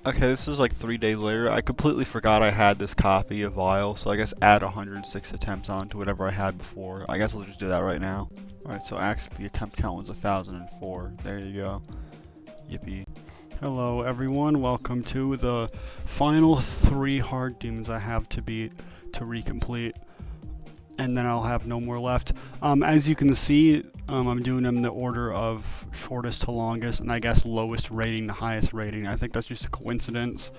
Okay, this is like 3 days later. I completely forgot I had this copy of Vile, so I guess add 106 attempts on to whatever I had before. I guess I'll just do that right now. Alright, so actually the attempt count was 1,004. There you go. Yippee. Hello everyone, welcome to the final 3 hard demons I have to beat to recomplete. And then I'll have no more left. As you can see, I'm doing them in the order of shortest to longest, and I guess lowest rating to highest rating. I think that's just a coincidence.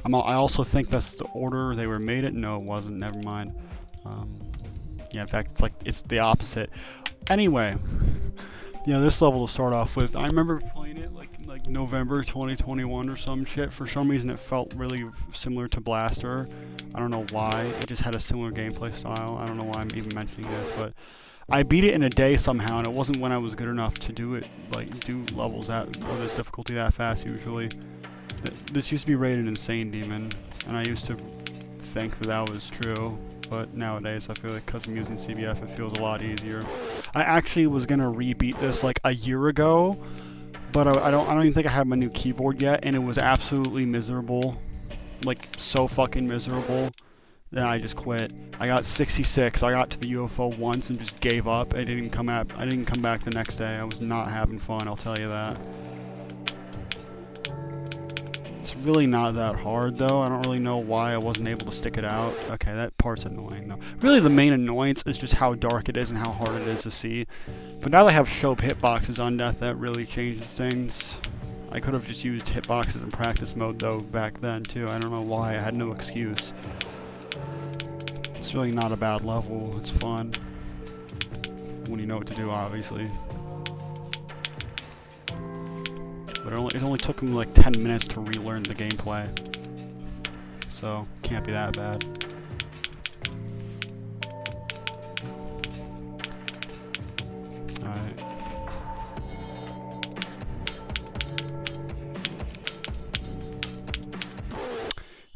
I also think that's the order they were made it. No, it wasn't. Never mind. Yeah, in fact, it's the opposite. Anyway, yeah, this level to start off with, I remember playing it like November 2021 or some shit. For some reason, it felt really similar to Blaster. I don't know why. It just had a similar gameplay style. I don't know why I'm even mentioning this, but I beat it in a day somehow, and it wasn't when I was good enough to do it, do levels of this difficulty that fast usually. This used to be rated Insane Demon, and I used to think that was true, but nowadays I feel like because I'm using CBF, it feels a lot easier. I actually was gonna rebeat this like a year ago, but I don't even think I have my new keyboard yet, and it was absolutely miserable. Like, so fucking miserable. Then I just quit. I got 66. I got to the UFO once and just gave up. I didn't come back the next day. I was not having fun, I'll tell you that. It's really not that hard though. I don't really know why I wasn't able to stick it out. Okay, that part's annoying though. Really the main annoyance is just how dark it is and how hard it is to see. But now they have Shope hitboxes on death, that really changes things. I could have just used hitboxes in practice mode though back then too. I don't know why. I had no excuse. It's really not a bad level. It's fun. When you know what to do, obviously. But it only took him like 10 minutes to relearn the gameplay. So, can't be that bad. Alright.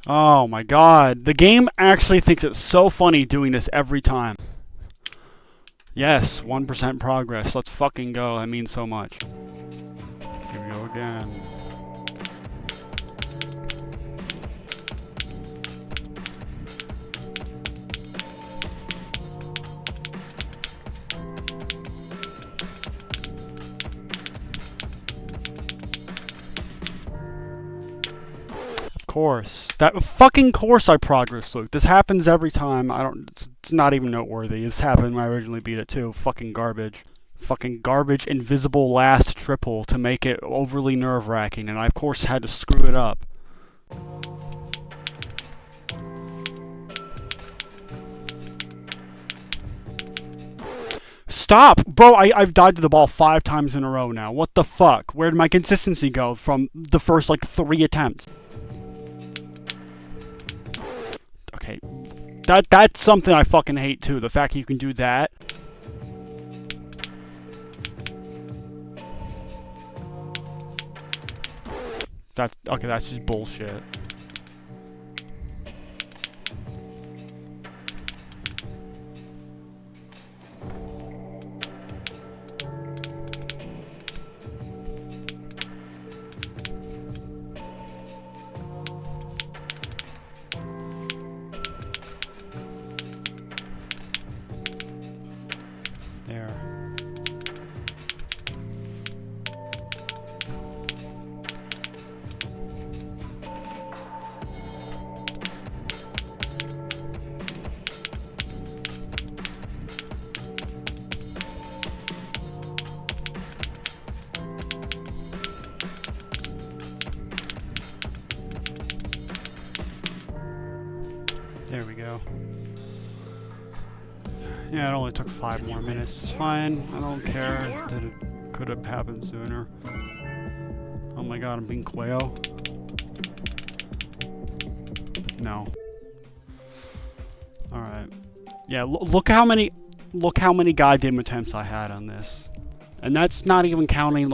Oh my god. The game actually thinks it's so funny doing this every time. Yes, 1% progress. Let's fucking go. That means so much. Here we go again. Course. That fucking course I progress, Luke. This happens every time. It's not even noteworthy. This happened when I originally beat it too. Fucking garbage. Fucking garbage invisible last triple to make it overly nerve-wracking, and I of course had to screw it up. Stop! Bro, I've died to the ball 5 times in a row now. What the fuck? Where did my consistency go from the first, 3 attempts? Okay, that's something I fucking hate too. The fact that you can do that. Okay. That's just bullshit. There. There we go. Yeah, it only took 5 more minutes. It's fine. I don't care that it could have happened sooner. Oh my god, I'm being Quail. No. Alright. Yeah, look how many goddamn attempts I had on this. And that's not even counting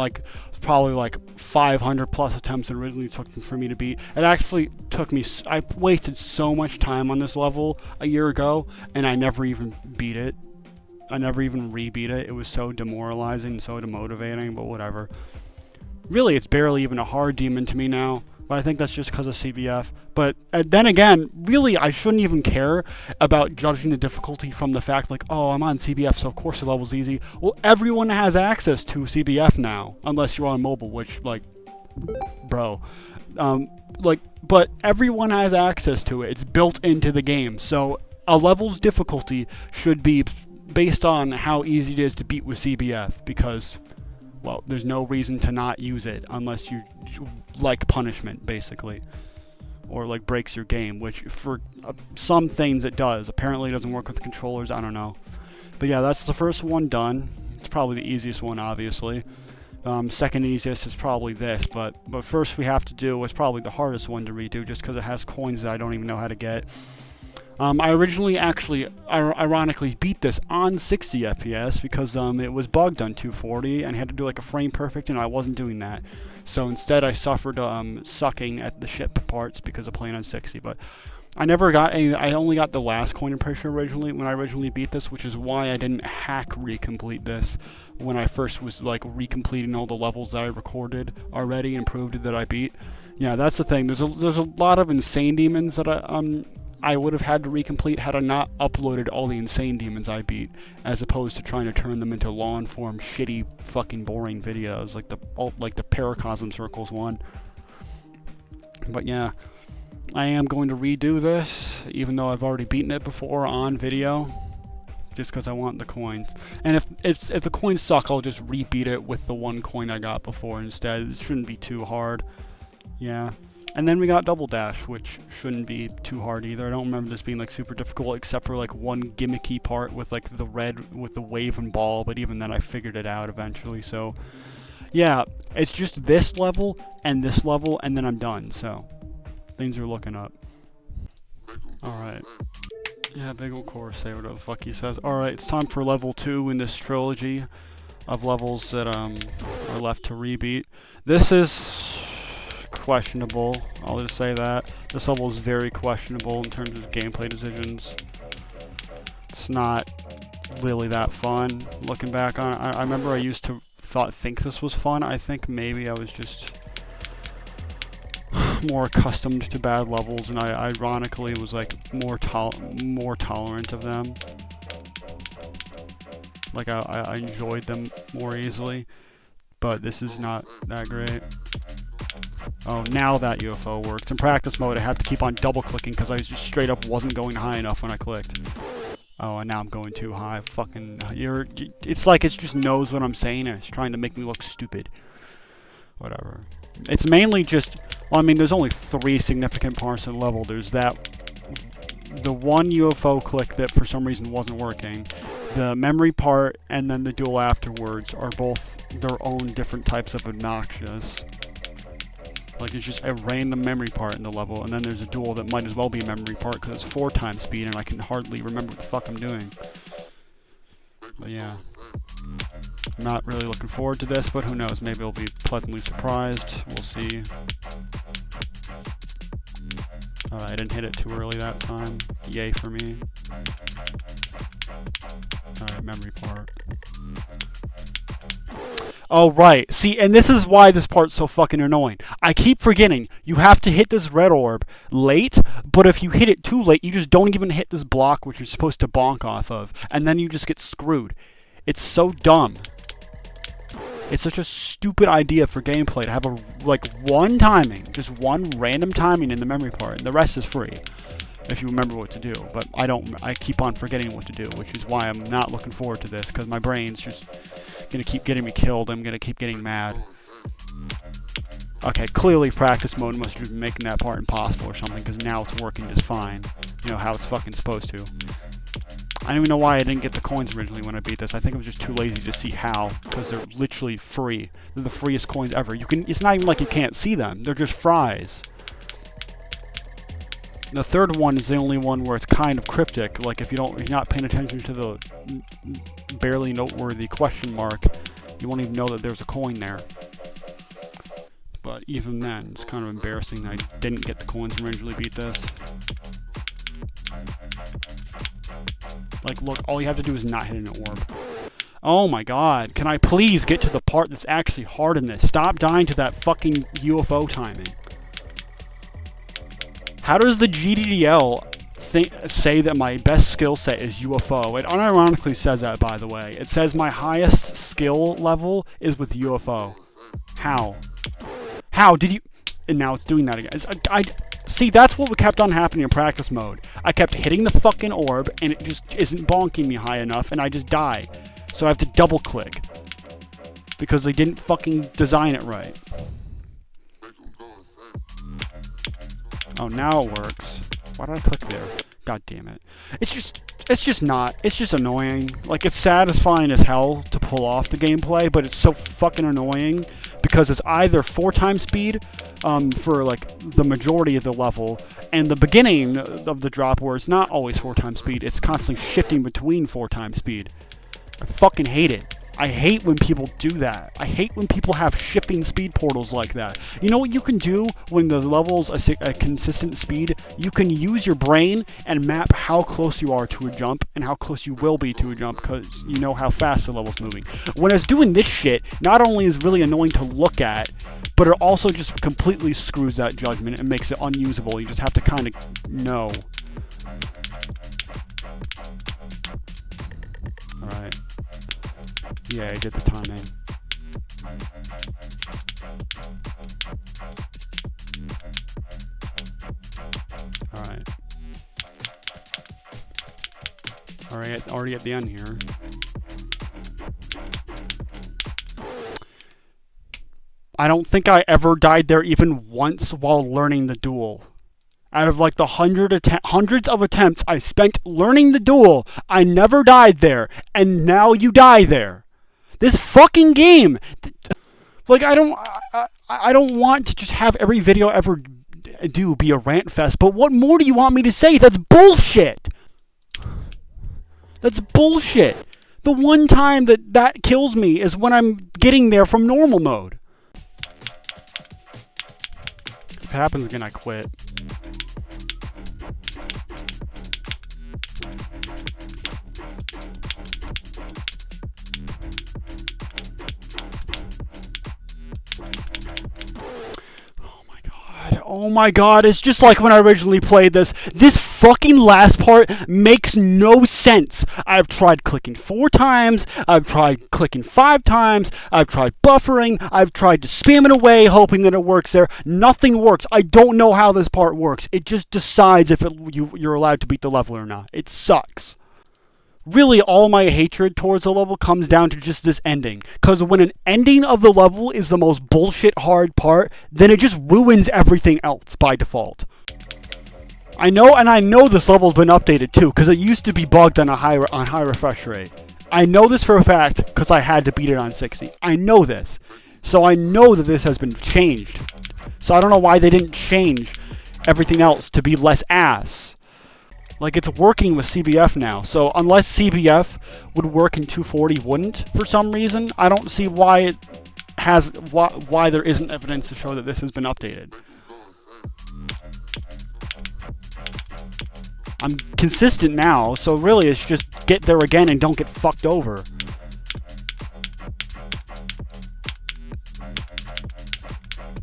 probably 500 plus attempts it originally took for me to beat. It actually took me, I wasted so much time on this level a year ago, and I never even beat it. I never even rebeat it. It was so demoralizing, so demotivating, but whatever. Really, it's barely even a hard demon to me now, But I think that's just because of CBF. But then again, really, I shouldn't even care about judging the difficulty from the fact, like, oh, I'm on CBF, so of course the level's easy. Well, everyone has access to CBF now, unless you're on mobile, which, like, bro. But everyone has access to it. It's built into the game. So a level's difficulty should be based on how easy it is to beat with CBF, because, well, there's no reason to not use it unless you like punishment, basically, or like breaks your game, which for some things it does. Apparently it doesn't work with controllers, I don't know. But yeah, that's the first one done. It's probably the easiest one, obviously. Second easiest is probably this, but first we have to do what's probably the hardest one to redo, just because it has coins that I don't even know how to get. I originally ironically beat this on 60 FPS because it was bugged on 240 and had to do like a frame perfect, and I wasn't doing that. So instead I suffered sucking at the ship parts because of playing on 60. But I never got any. I only got the last coin impression originally when I originally beat this, which is why I didn't hack recomplete this when I first was like recompleting all the levels that I recorded already and proved that I beat. Yeah, that's the thing. There's a lot of insane demons that I would have had to recomplete had I not uploaded all the insane demons I beat, as opposed to trying to turn them into long form shitty fucking boring videos like the Paracosm Circles one. But yeah, I am going to redo this, even though I've already beaten it before on video, just because I want the coins. And if the coins suck, I'll just rebeat it with the one coin I got before instead. It shouldn't be too hard. Yeah. And then we got Double Dash, which shouldn't be too hard either. I don't remember this being like super difficult, except for like one gimmicky part with like the red with the wave and ball, but even then I figured it out eventually. So yeah, it's just this level, and then I'm done. So things are looking up. Alright. Yeah, big ol' chorus, say whatever the fuck he says. Alright, it's time for level 2 in this trilogy of levels that are left to rebeat. This is questionable, I'll just say that. This level is very questionable in terms of gameplay decisions. It's not really that fun looking back on it. I remember I used to think this was fun. I think maybe I was just more accustomed to bad levels, and I ironically was like more tolerant of them. Like I enjoyed them more easily, but this is not that great. Oh, now that UFO works. In practice mode, I had to keep on double clicking because I just straight up wasn't going high enough when I clicked. Oh, and now I'm going too high. Fucking, it's like it just knows what I'm saying and it's trying to make me look stupid. Whatever. It's mainly just, well, I mean, there's only 3 significant parts of the level. There's the one UFO click that for some reason wasn't working. The memory part and then the duel afterwards are both their own different types of obnoxious. Like, it's just a random memory part in the level, and then there's a duel that might as well be a memory part because it's 4 times speed and I can hardly remember what the fuck I'm doing. But yeah. I'm not really looking forward to this, but who knows, maybe I'll be pleasantly surprised. We'll see. Alright, I didn't hit it too early that time. Yay for me. Alright, memory part. Oh, right. See, and this is why this part's so fucking annoying. I keep forgetting you have to hit this red orb late, but if you hit it too late, you just don't even hit this block, which you're supposed to bonk off of, and then you just get screwed. It's so dumb. It's such a stupid idea for gameplay to have a, like, one timing, just one random timing in the memory part, and the rest is free, if you remember what to do. But I keep on forgetting what to do, which is why I'm not looking forward to this, because my brain's just gonna keep getting me killed. I'm gonna keep getting mad. Okay, clearly practice mode must have been making that part impossible or something, because now it's working just fine. You know, how it's fucking supposed to. I don't even know why I didn't get the coins originally when I beat this. I think I was just too lazy to see how, because they're literally free. They're the freest coins ever. It's not even like you can't see them. They're just fries. The third one is the only one where it's kind of cryptic. Like if you're not paying attention to the barely noteworthy question mark, you won't even know that there's a coin there. But even then, it's kind of embarrassing that I didn't get the coins and originally beat this. Like, look, all you have to do is not hit an orb. Oh my god, can I please get to the part that's actually hard in this? Stop dying to that fucking UFO timing. How does the GDDL say that my best skill set is UFO? It unironically says that, by the way. It says my highest skill level is with UFO. How? How did you... And now it's doing that again. See, that's what kept on happening in practice mode. I kept hitting the fucking orb, and it just isn't bonking me high enough, and I just die. So I have to double click. Because they didn't fucking design it right. Oh, now it works. Why did I click there? God damn it. It's just annoying. Like, it's satisfying as hell to pull off the gameplay, but it's so fucking annoying because it's either 4 times speed for, like, the majority of the level, and the beginning of the drop where it's not always 4 times speed, it's constantly shifting between 4 times speed. I fucking hate it. I hate when people do that. I hate when people have shifting speed portals like that. You know what you can do when the level's a consistent speed? You can use your brain and map how close you are to a jump and how close you will be to a jump because you know how fast the level's moving. When it's doing this shit, not only is it really annoying to look at, but it also just completely screws that judgment and makes it unusable. You just have to kind of know. Alright. Yeah, I did the timing. Alright. Alright, already at the end here. I don't think I ever died there even once while learning the duel. Out of like the hundreds of attempts I spent learning the duel, I never died there, and now you die there. This fucking game, like I don't want to just have every video I ever do be a rant fest, but what more do you want me to say? That's bullshit. That's bullshit. The one time that kills me is when I'm getting there from normal mode. If it happens again, I quit. Oh my god, it's just like when I originally played this. This fucking last part makes no sense. I've tried clicking 4 times, I've tried clicking 5 times, I've tried buffering, I've tried to spam it away hoping that it works there. Nothing works. I don't know how this part works. It just decides if you're allowed to beat the level or not. It sucks. Really, all my hatred towards the level comes down to just this ending. Because when an ending of the level is the most bullshit hard part, then it just ruins everything else by default. I know this level's been updated too, because it used to be bugged on high refresh rate. I know this for a fact, because I had to beat it on 60. I know this. So I know that this has been changed. So I don't know why they didn't change everything else to be less ass. Like, it's working with CBF now, so unless CBF would work and 240 wouldn't, for some reason, I don't see why it has, why there isn't evidence to show that this has been updated. I'm consistent now, so really it's just get there again and don't get fucked over.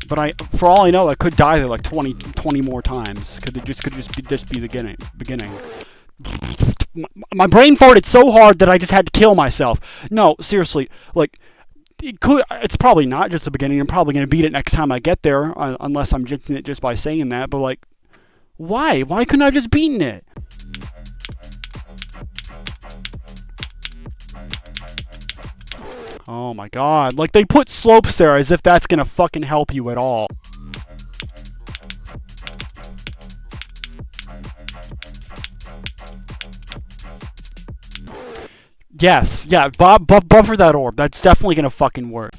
But for all I know, I could die there like 20 more times. Could just be the beginning. My brain farted so hard that I just had to kill myself. No, seriously, like it's probably not just the beginning. I'm probably gonna beat it next time I get there, unless I'm jinxing it just by saying that. But like, why? Why couldn't I have just beaten it? Oh my god, like they put slopes there as if that's gonna fucking help you at all. Yes, yeah, buffer that orb. That's definitely gonna fucking work.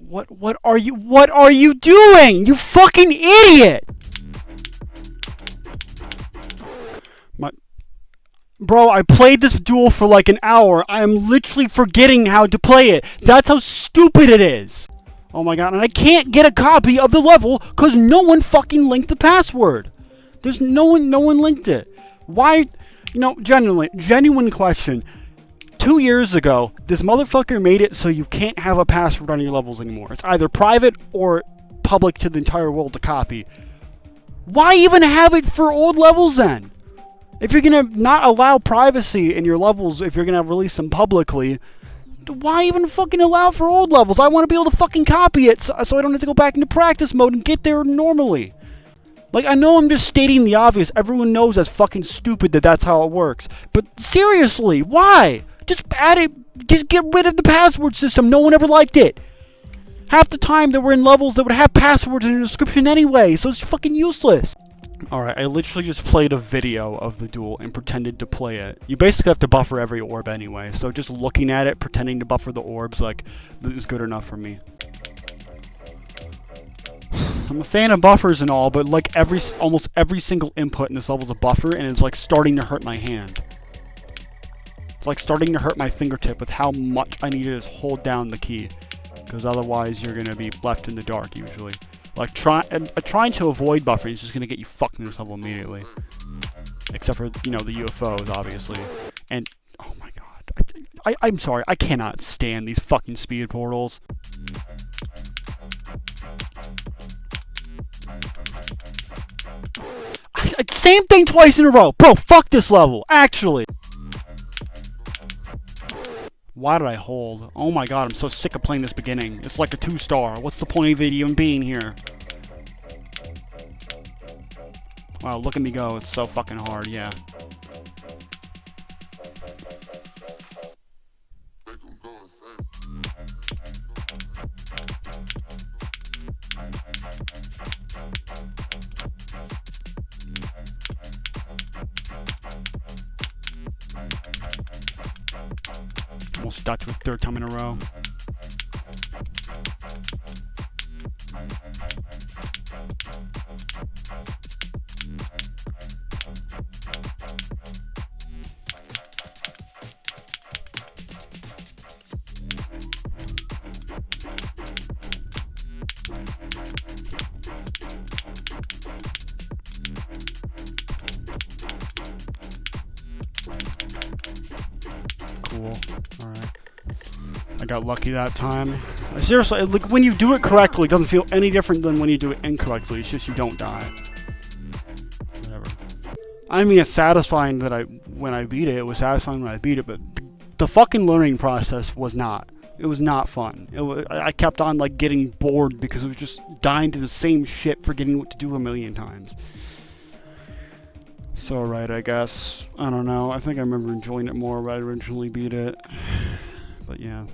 What are you doing? You fucking idiot! Bro, I played this duel for like an hour. I am literally forgetting how to play it. That's how stupid it is. Oh my god, and I can't get a copy of the level because no one fucking linked the password. There's no one linked it. Why, genuine question. 2 years ago, this motherfucker made it so you can't have a password on your levels anymore. It's either private or public to the entire world to copy. Why even have it for old levels then? If you're gonna not allow privacy in your levels, if you're gonna release them publicly, why even fucking allow for old levels? I want to be able to fucking copy it so I don't have to go back into practice mode and get there normally. Like, I know I'm just stating the obvious. Everyone knows that's fucking stupid that that's how it works. But seriously, why? Just add it. Just get rid of the password system. No one ever liked it. Half the time there were in levels that would have passwords in the description anyway, so it's fucking useless. Alright, I literally just played a video of the duel and pretended to play it. You basically have to buffer every orb anyway, so just looking at it, pretending to buffer the orbs, like, is good enough for me. I'm a fan of buffers and all, but like almost every single input in this level is a buffer, and it's like starting to hurt my hand. It's like starting to hurt my fingertip with how much I need to just hold down the key, because otherwise you're gonna be left in the dark usually. Like trying to avoid buffering is just gonna get you fucked in this level immediately. Except for, you know, the UFOs obviously. And oh my god, I'm sorry, I cannot stand these fucking speed portals. Same thing twice in a row. Bro, fuck this level, actually. Why did I hold? Oh my god, I'm so sick of playing this beginning. It's like a 2-star. What's the point of it even being here? Wow, look at me go. It's so fucking hard, yeah. Almost got to a 3rd time in a row. Cool. Alright. I got lucky that time. Seriously, like, when you do it correctly, it doesn't feel any different than when you do it incorrectly. It's just you don't die. Whatever. I mean, it's satisfying that when I beat it. It was satisfying when I beat it, but the fucking learning process was not. It was not fun. I kept on, like, getting bored because it was just dying to the same shit, forgetting what to do a million times. So, right, I guess. I don't know. I think I remember enjoying it more when I originally beat it. But yeah.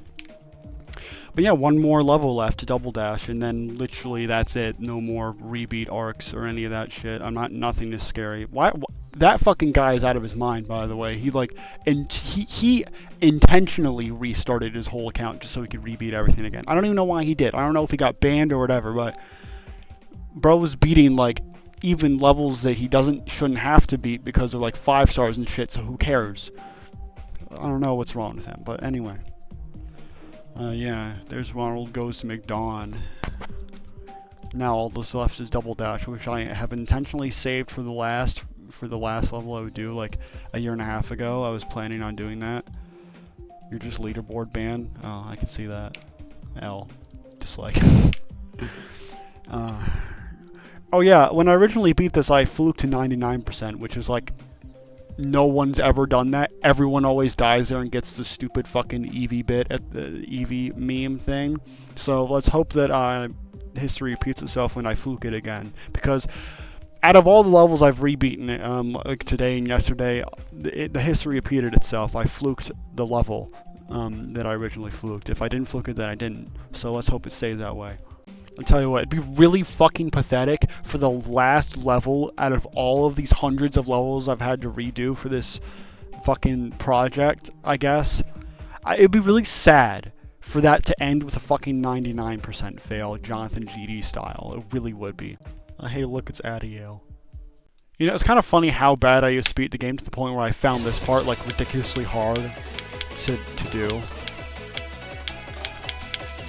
But yeah, one more level left to double dash, and then literally that's it. No more rebeat arcs or any of that shit. Nothing is scary. Why? That fucking guy is out of his mind, by the way. He intentionally restarted his whole account just so he could rebeat everything again. I don't even know why he did. I don't know if he got banned or whatever, but bro was beating, like, even levels that he shouldn't have to beat because they're like 5 stars and shit, so who cares? I don't know what's wrong with him, but anyway. Yeah, there's Ronald goes to Mcdon. Now all that's left is double dash, which I have intentionally saved for the last level I would do, like a year and a half ago. I was planning on doing that. You're just leaderboard banned? Oh, I can see that. L. Dislike. Oh yeah, when I originally beat this, I fluked to 99%, which is like, no one's ever done that. Everyone always dies there and gets the stupid fucking Eevee bit at the Eevee meme thing. So let's hope that history repeats itself when I fluke it again. Because out of all the levels I've rebeaten it, like today and yesterday, the history repeated itself. I fluked the level that I originally fluked. If I didn't fluke it, then I didn't. So let's hope it stays that way. I'll tell you what, it'd be really fucking pathetic for the last level out of all of these hundreds of levels I've had to redo for this fucking project, I guess. It'd be really sad for that to end with a fucking 99% fail, Jonathan GD style. It really would be. Hey, look, it's Adiel. You know, it's kind of funny how bad I used to beat the game to the point where I found this part, like, ridiculously hard to do.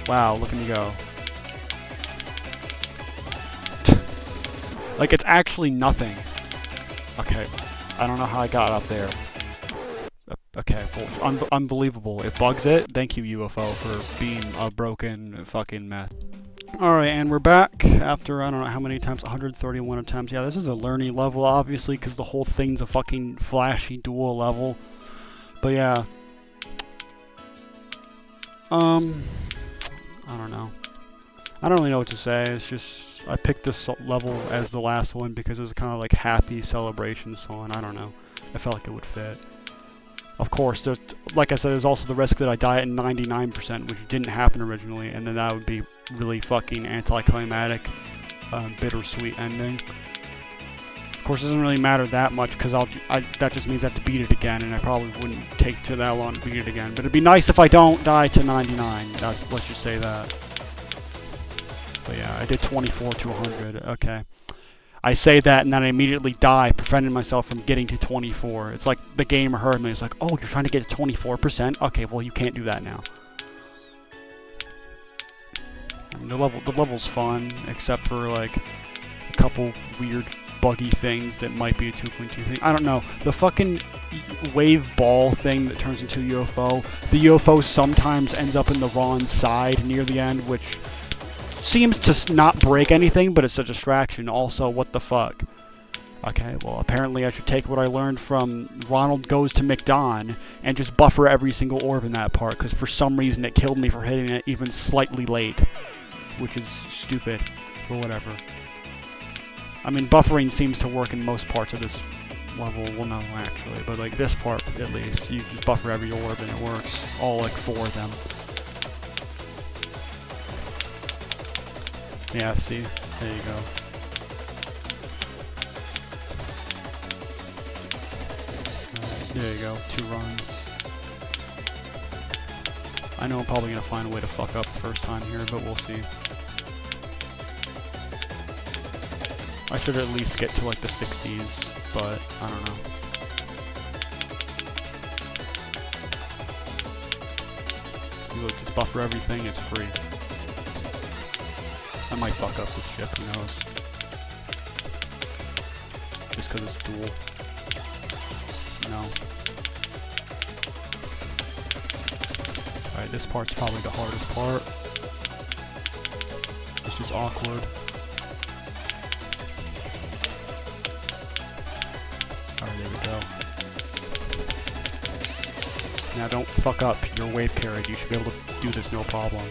Wow, look at me go. Like, it's actually nothing. Okay, I don't know how I got up there. Okay. Okay, well, unbelievable. It bugs it. Thank you, UFO, for being a broken fucking mess. Alright, and we're back after, I don't know how many times, 131 attempts. Yeah, this is a learning level, obviously, because the whole thing's a fucking flashy dual level. But yeah. I don't know. I don't really know what to say. It's just, I picked this level as the last one because it was kind of like happy celebration song. I don't know. I felt like it would fit. Of course, like I said, there's also the risk that I die at 99%, which didn't happen originally, and then that would be really fucking anticlimactic, bittersweet ending. Of course, it doesn't really matter that much, because that just means I have to beat it again, and I probably wouldn't take too that long to beat it again. But it'd be nice if I don't die to 99. Let's just say that. But yeah, I did 24 to 100. Okay. I say that and then I immediately die, preventing myself from getting to 24. It's like the game heard me. It's like, oh, you're trying to get to 24%? Okay, well, you can't do that now. I mean, the level's fun, except for like a couple weird buggy things that might be a 2.2 thing. I don't know. The fucking wave ball thing that turns into a UFO. The UFO sometimes ends up in the wrong side near the end, which seems to not break anything, but it's a distraction. Also, what the fuck? Okay, well, apparently I should take what I learned from Ronald Goes to Mcdon and just buffer every single orb in that part, because for some reason it killed me for hitting it even slightly late, which is stupid, but whatever. I mean, buffering seems to work in most parts of this level. Well, no, actually, but like this part, at least, you just buffer every orb and it works. All like 4 of them. Yeah, see? There you go. There you go. 2 runs. I know I'm probably going to find a way to fuck up the first time here, but we'll see. I should at least get to like the 60s, but I don't know. See, look, just buffer everything, it's free. I might fuck up this ship, who knows. Just because it's dual. No. Alright, this part's probably the hardest part. It's just awkward. Alright, there we go. Now don't fuck up your wave carried. You should be able to do this no problem.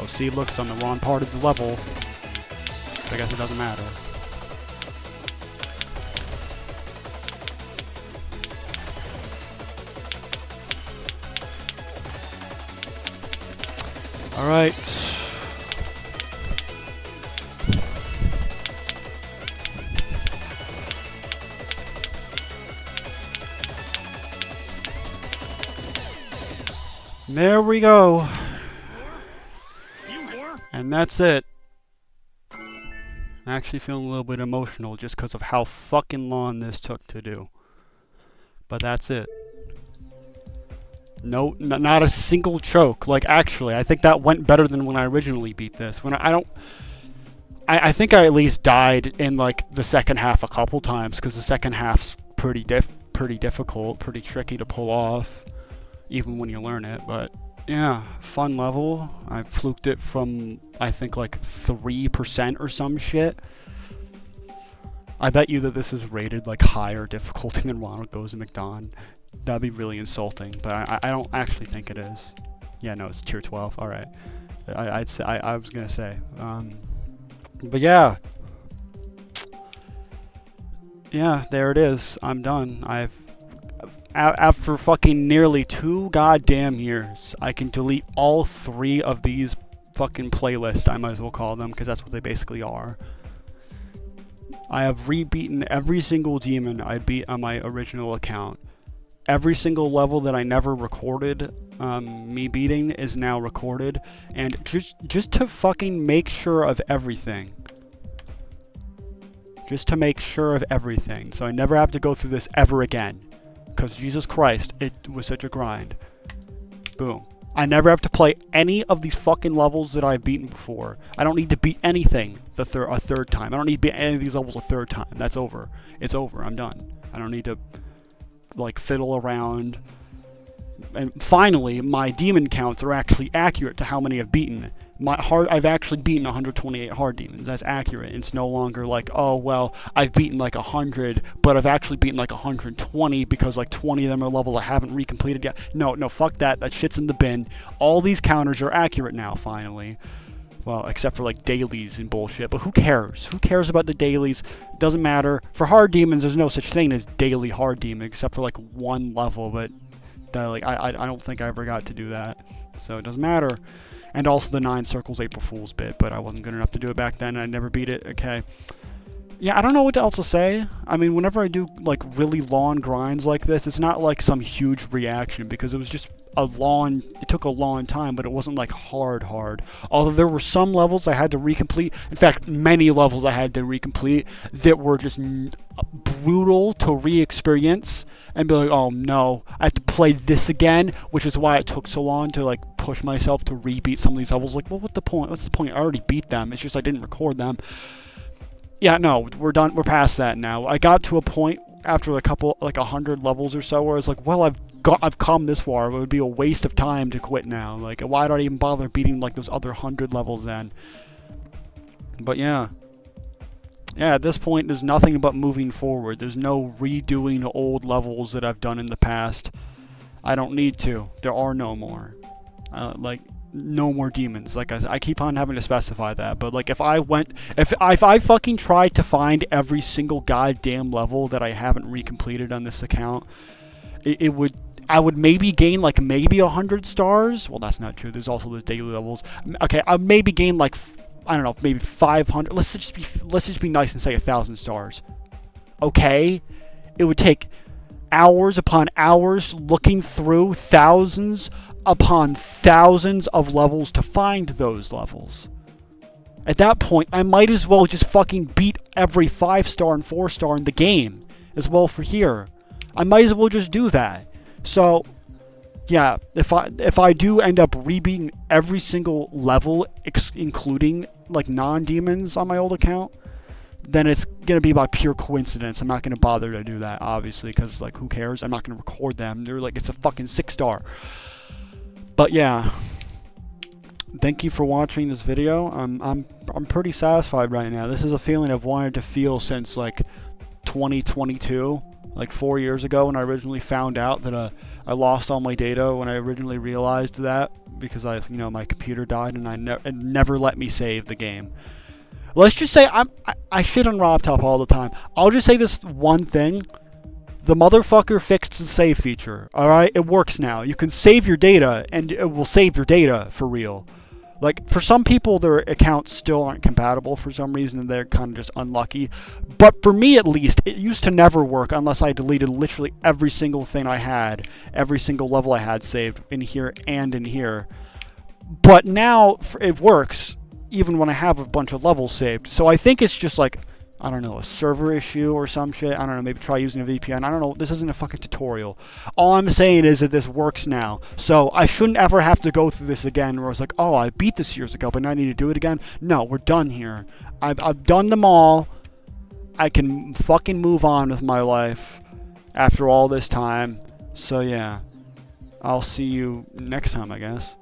Oh, see, look, it's on the wrong part of the level. I guess it doesn't matter. Alright. There we go. And that's it. I'm actually feeling a little bit emotional just because of how fucking long this took to do. But that's it. No, not a single choke. Like, actually, I think that went better than when I originally beat this. I think I at least died in, like, the second half a couple times, because the second half's pretty difficult, pretty tricky to pull off, even when you learn it, but yeah, fun level. I fluked it from, I think, like 3% or some shit. I bet you that this is rated like higher difficulty than Ronald Goes to Mcdon. That'd be really insulting, but I don't actually think it is. Yeah, no, it's tier 12. All right, I was gonna say, but yeah, there it is. I'm done. After fucking nearly 2 goddamn years, I can delete all 3 of these fucking playlists, I might as well call them, because that's what they basically are. I have rebeaten every single demon I beat on my original account. Every single level that I never recorded me beating is now recorded, and just to fucking make sure of everything. Just to make sure of everything, so I never have to go through this ever again. Because Jesus Christ, it was such a grind. Boom. I never have to play any of these fucking levels that I've beaten before. I don't need to beat anything a third time. I don't need to beat any of these levels a third time. That's over. It's over. I'm done. I don't need to, like, fiddle around. And finally, my demon counts are actually accurate to how many I've beaten. I've actually beaten 128 hard demons. That's accurate. It's no longer like, oh, well, I've beaten like 100, but I've actually beaten like 120 because like 20 of them are levels I haven't recompleted yet. No, fuck that. That shit's in the bin. All these counters are accurate now, finally. Well, except for like dailies and bullshit, but who cares? Who cares about the dailies? Doesn't matter. For hard demons, there's no such thing as daily hard demon except for like one level, but like I don't think I ever got to do that. So it doesn't matter. And also the 9 circles April Fool's bit, but I wasn't good enough to do it back then, and I never beat it. Okay. Yeah, I don't know what else to say. I mean, whenever I do, like, really long grinds like this, it's not like some huge reaction, because it was just it took a long time, but it wasn't, like, hard. Although there were some levels I had to recomplete, in fact, many levels I had to recomplete that were just brutal to re-experience, and be like, oh no, I have to play this again, which is why it took so long to, like, push myself to rebeat some of these levels. Like, well, what's the point? I already beat them. It's just I didn't record them. Yeah, no, we're done. We're past that now. I got to a point after a couple, like 100 levels or so, where I was like, well, I've come this far. It would be a waste of time to quit now. Like, why do I even bother beating like those other 100 levels then? But yeah. Yeah, at this point, there's nothing but moving forward. There's no redoing old levels that I've done in the past. I don't need to. There are no more. Like, no more demons. Like, I keep on having to specify that. But, like, if I fucking tried to find every single goddamn level that I haven't recompleted on this account, I would maybe gain, like, maybe 100 stars. Well, that's not true. There's also those daily levels. Okay, I'd maybe gain, like, I don't know, maybe 500. Let's just be nice and say 1,000 stars. Okay? It would take hours upon hours looking through thousands upon thousands of levels to find those levels. At that point, I might as well just fucking beat every 5-star and 4-star in the game as well for here. I might as well just do that. So, yeah, if I do end up rebeating every single level, including like non-demons on my old account, then it's gonna be by pure coincidence. I'm not gonna bother to do that, obviously, because like who cares? I'm not gonna record them. They're like, it's a fucking 6-star. But yeah, thank you for watching this video. I'm pretty satisfied right now. This is a feeling I've wanted to feel since like 2022, like 4 years ago, when I originally found out that I lost all my data, when I originally realized that, because my computer died and it never let me save the game. Let's just say I shit on RobTop all the time. I'll just say this one thing. The motherfucker fixed the save feature, alright? It works now. You can save your data, and it will save your data for real. Like, for some people, their accounts still aren't compatible for some reason, and they're kind of just unlucky. But for me, at least, it used to never work unless I deleted literally every single thing I had, every single level I had saved in here and in here. But now, it works, even when I have a bunch of levels saved. So I think it's just like, I don't know, a server issue or some shit. I don't know, maybe try using a VPN. I don't know. This isn't a fucking tutorial. All I'm saying is that this works now. So I shouldn't ever have to go through this again where it's like, oh, I beat this years ago, but now I need to do it again. No, we're done here. I've done them all. I can fucking move on with my life after all this time. So yeah, I'll see you next time, I guess.